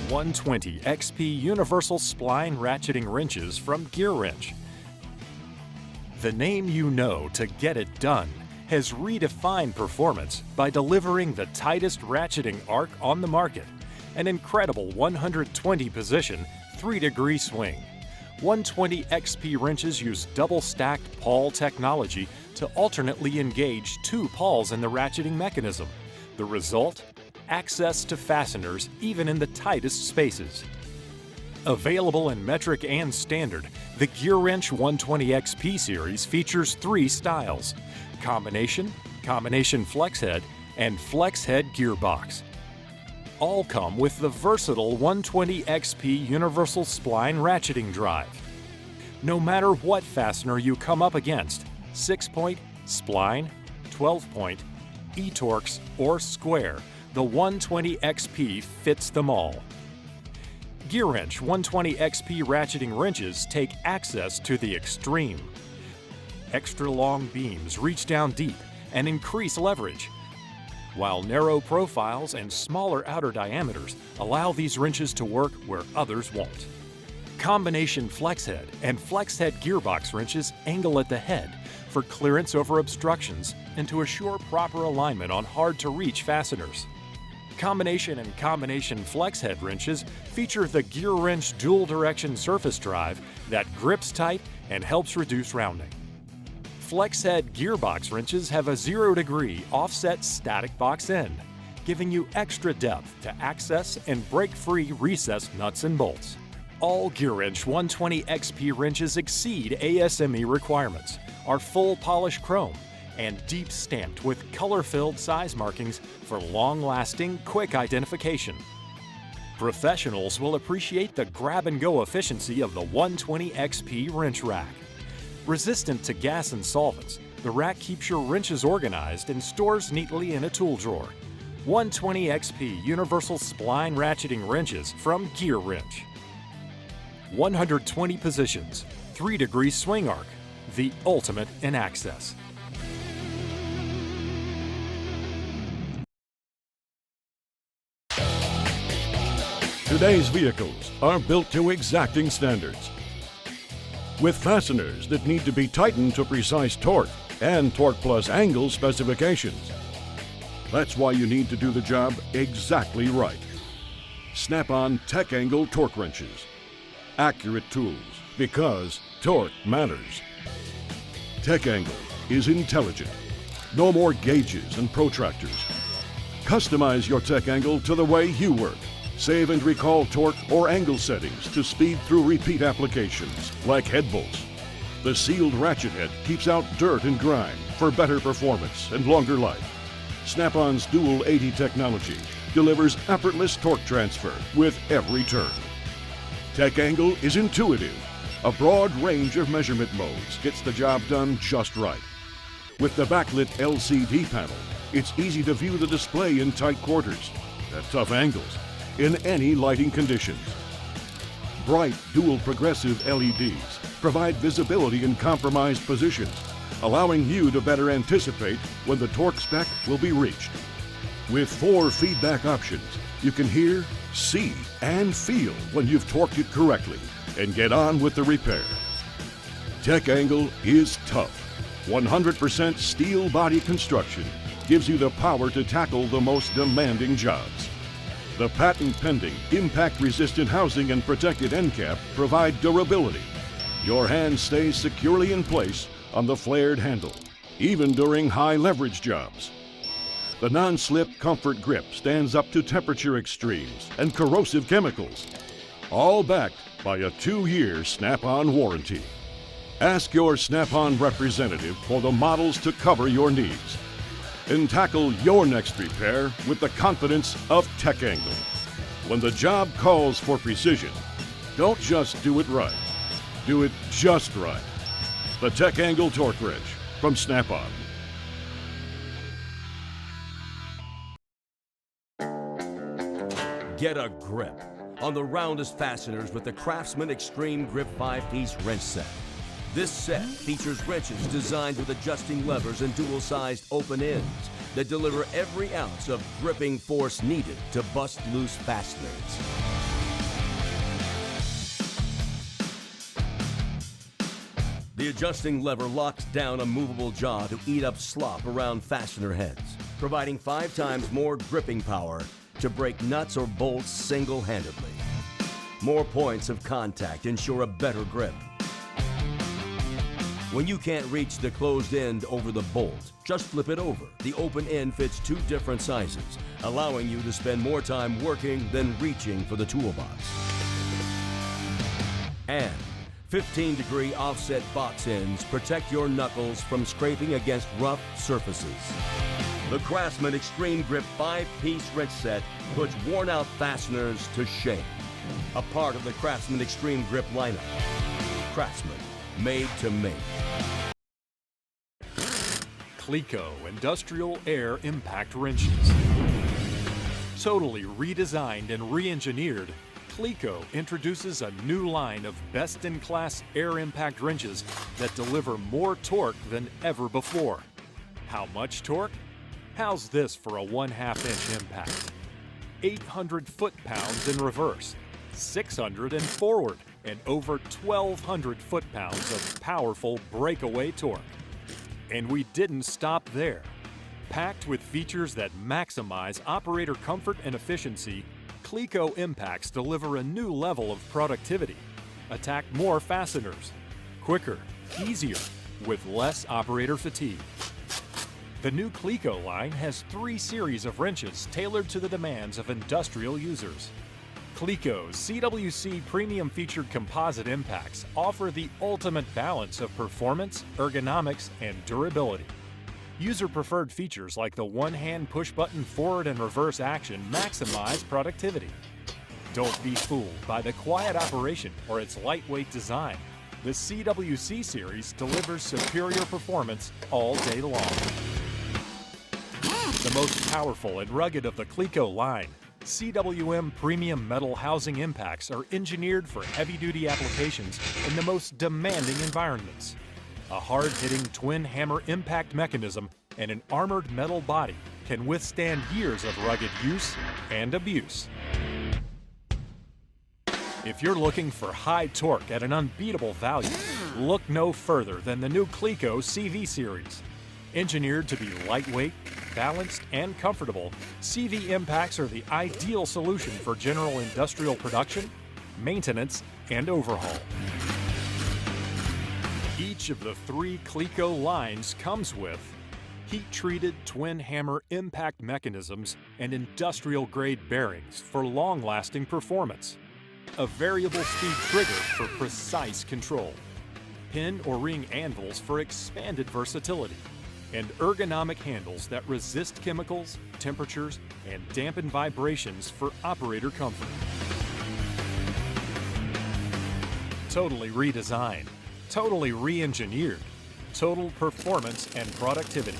120 XP Universal Spline Ratcheting Wrenches from Gear Wrench. The name you know to get it done has redefined performance by delivering the tightest ratcheting arc on the market, an incredible 120 position, 3-degree swing. 120 XP wrenches use double-stacked pawl technology to alternately engage 2 pawls in the ratcheting mechanism. The result? Access to fasteners even in the tightest spaces. Available in metric and standard, the Gear Wrench 120 XP series features 3 styles: combination, combination flex head, and flex head gearbox. All come with the versatile 120 XP Universal Spline Ratcheting Drive. No matter what fastener you come up against, 6-point, spline, 12-point, E-Torx, or square, the 120 XP fits them all. Gear Wrench 120 XP ratcheting wrenches take access to the extreme. Extra long beams reach down deep and increase leverage, while narrow profiles and smaller outer diameters allow these wrenches to work where others won't. Combination flex head and flex head gearbox wrenches angle at the head for clearance over obstructions and to assure proper alignment on hard-to-reach fasteners. Combination and combination flex head wrenches feature the Gear Wrench dual direction surface drive that grips tight and helps reduce rounding. Flex head gearbox wrenches have a 0-degree offset static box end, giving you extra depth to access and break free recessed nuts and bolts. All Gear Wrench 120 XP wrenches exceed ASME requirements, are full polished chrome, and deep stamped with color-filled size markings for long-lasting, quick identification. Professionals will appreciate the grab-and-go efficiency of the 120 XP wrench rack. Resistant to gas and solvents, the rack keeps your wrenches organized and stores neatly in a tool drawer. 120 XP Universal Spline Ratcheting Wrenches from Gear Wrench. 120 positions, 3-degree swing arc, the ultimate in access. Today's vehicles are built to exacting standards, with fasteners that need to be tightened to precise torque and torque plus angle specifications. That's why you need to do the job exactly right. Snap-on Tech Angle torque wrenches. Accurate tools, because torque matters. Tech Angle is intelligent. No more gauges and protractors. Customize your Tech Angle to the way you work. Save and recall torque or angle settings to speed through repeat applications, like head bolts. The sealed ratchet head keeps out dirt and grime for better performance and longer life. Snap-on's dual 80 technology delivers effortless torque transfer with every turn. Tech Angle is intuitive. A broad range of measurement modes gets the job done just right. With the backlit LCD panel, it's easy to view the display in tight quarters, at tough angles, in any lighting conditions. Bright dual progressive LEDs provide visibility in compromised positions, allowing you to better anticipate when the torque spec will be reached. With 4 feedback options, you can hear, see, and feel when you've torqued it correctly and get on with the repair. Tech Angle is tough. 100% steel body construction gives you the power to tackle the most demanding jobs. The patent-pending, impact-resistant housing and protected end cap provide durability. Your hand stays securely in place on the flared handle, even during high-leverage jobs. The non-slip comfort grip stands up to temperature extremes and corrosive chemicals, all backed by a 2-year Snap-on warranty. Ask your Snap-on representative for the models to cover your needs, and tackle your next repair with the confidence of Tech Angle. When the job calls for precision, don't just do it right. Do it just right. The Tech Angle torque wrench from Snap-on. Get a grip on the roundest fasteners with the Craftsman Extreme Grip 5-piece wrench set. This set features wrenches designed with adjusting levers and dual-sized open ends that deliver every ounce of gripping force needed to bust loose fasteners. The adjusting lever locks down a movable jaw to eat up slop around fastener heads, providing 5 times more gripping power to break nuts or bolts single-handedly. More points of contact ensure a better grip. When you can't reach the closed end over the bolt, just flip it over. The open end fits 2 different sizes, allowing you to spend more time working than reaching for the toolbox. And 15-degree offset box ends protect your knuckles from scraping against rough surfaces. The Craftsman Extreme Grip 5-piece wrench set puts worn-out fasteners to shame. A part of the Craftsman Extreme Grip lineup. Craftsman, made to make. Cleco Industrial Air Impact Wrenches. Totally redesigned and re-engineered, Cleco introduces a new line of best-in-class air impact wrenches that deliver more torque than ever before. How much torque? How's this for a 1/2-inch impact? 800 foot-pounds in reverse, 600 in forward, and over 1,200 foot-pounds of powerful breakaway torque. And we didn't stop there. Packed with features that maximize operator comfort and efficiency, Cleco impacts deliver a new level of productivity. Attack more fasteners, quicker, easier, with less operator fatigue. The new Cleco line has 3 series of wrenches tailored to the demands of industrial users. Cleco's CWC premium featured composite impacts offer the ultimate balance of performance, ergonomics, and durability. User-preferred features like the one-hand push-button forward and reverse action maximize productivity. Don't be fooled by the quiet operation or its lightweight design. The CWC series delivers superior performance all day long. The most powerful and rugged of the Cleco line, CWM premium metal housing impacts are engineered for heavy-duty applications in the most demanding environments. A hard-hitting twin hammer impact mechanism and an armored metal body can withstand years of rugged use and abuse. If you're looking for high torque at an unbeatable value, look no further than the new Cleco CV series. Engineered to be lightweight, balanced, and comfortable, CV impacts are the ideal solution for general industrial production, maintenance, and overhaul. Each of the 3 Cleco lines comes with heat-treated twin hammer impact mechanisms and industrial-grade bearings for long-lasting performance, a variable speed trigger for precise control, pin or ring anvils for expanded versatility, and ergonomic handles that resist chemicals, temperatures, and dampen vibrations for operator comfort. Totally redesigned, totally re-engineered, total performance and productivity.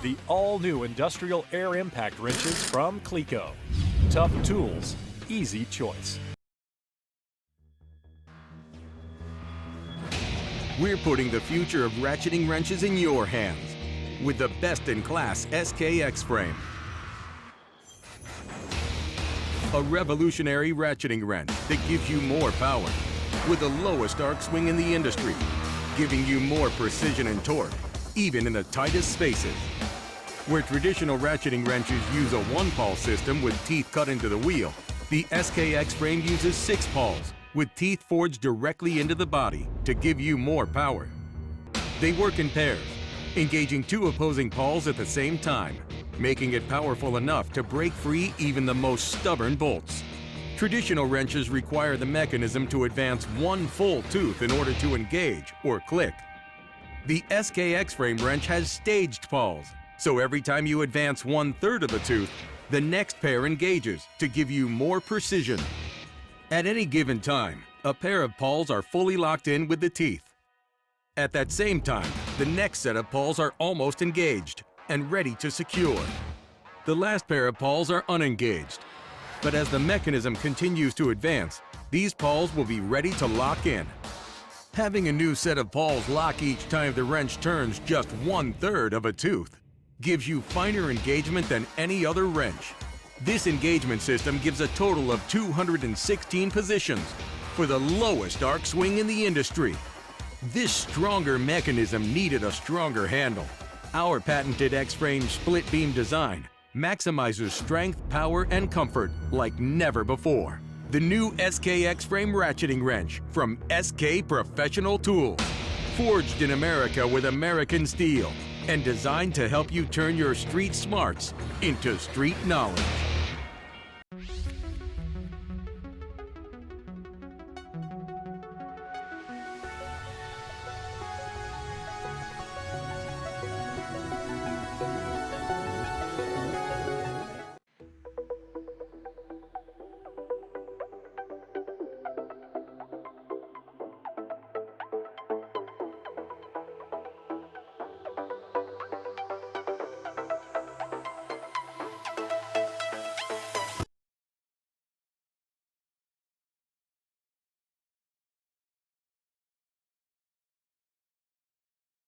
The all-new industrial air impact wrenches from Cleco. Tough tools, easy choice. We're putting the future of ratcheting wrenches in your hands with the best-in-class SK X-Frame. A revolutionary ratcheting wrench that gives you more power with the lowest arc swing in the industry, giving you more precision and torque, even in the tightest spaces. Where traditional ratcheting wrenches use a 1-pawl system with teeth cut into the wheel, the SK X-Frame uses 6 pawls with teeth forged directly into the body to give you more power. They work in pairs, engaging 2 opposing pawls at the same time, making it powerful enough to break free even the most stubborn bolts. Traditional wrenches require the mechanism to advance 1 full tooth in order to engage or click. The SK X-Frame wrench has staged pawls, so every time you advance 1/3 of a tooth, the next pair engages to give you more precision. At any given time, a pair of pawls are fully locked in with the teeth. At that same time, the next set of pawls are almost engaged and ready to secure. The last pair of pawls are unengaged. But as the mechanism continues to advance, these pawls will be ready to lock in. Having a new set of pawls lock each time the wrench turns just 1/3 of a tooth gives you finer engagement than any other wrench. This engagement system gives a total of 216 positions for the lowest arc swing in the industry. This stronger mechanism needed a stronger handle. Our patented X-frame split beam design maximizes strength, power, and comfort like never before. The new SK X-Frame ratcheting wrench from SK Professional Tools. Forged in America with American steel and designed to help you turn your street smarts into street knowledge.